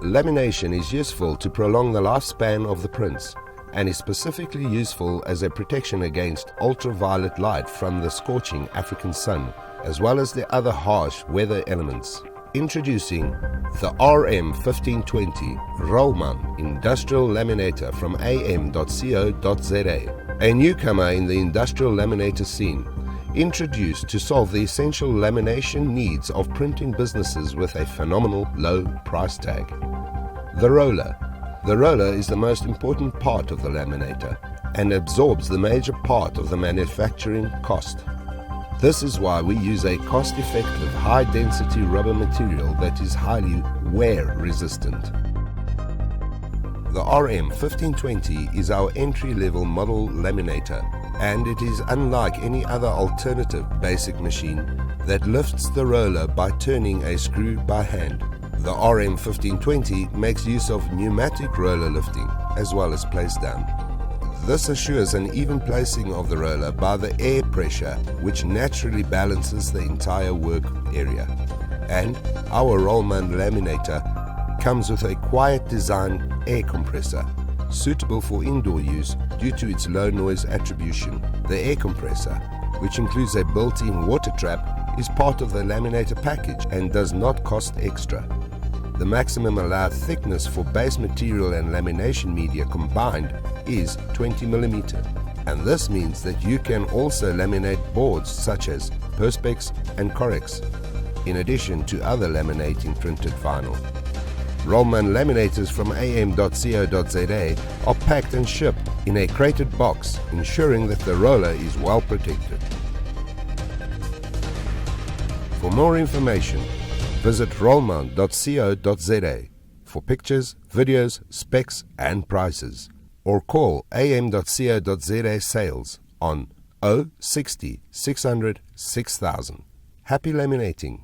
Lamination is useful to prolong the lifespan of the prints and is specifically useful as a protection against ultraviolet light from the scorching African sun, as well as the other harsh weather elements. Introducing the RM-1520 Rollman Industrial Laminator from AM.co.za, a newcomer in the industrial laminator scene, introduced to solve the essential lamination needs of printing businesses with a phenomenal low price tag. The roller. The roller is the most important part of the laminator and absorbs the major part of the manufacturing cost. This is why we use a cost-effective, high-density rubber material that is highly wear-resistant. The RM-1520 is our entry-level model laminator, and it is unlike any other alternative basic machine that lifts the roller by turning a screw by hand. The RM-1520 makes use of pneumatic roller lifting as well as place down. This assures an even placing of the roller by the air pressure, which naturally balances the entire work area. And our Rollman laminator comes with a quiet design air compressor, suitable for indoor use due to its low noise attribution. The air compressor, which includes a built-in water trap, is part of the laminator package and does not cost extra. The maximum allowed thickness for base material and lamination media combined is 20 mm, and this means that you can also laminate boards such as Perspex and Correx, in addition to other laminating printed vinyl. Rollman laminators from am.co.za are packed and shipped in a crated box, ensuring that the roller is well protected. For more information, visit rollman.co.za for pictures, videos, specs and prices, or call am.co.za sales on 060 600 6000. Happy laminating!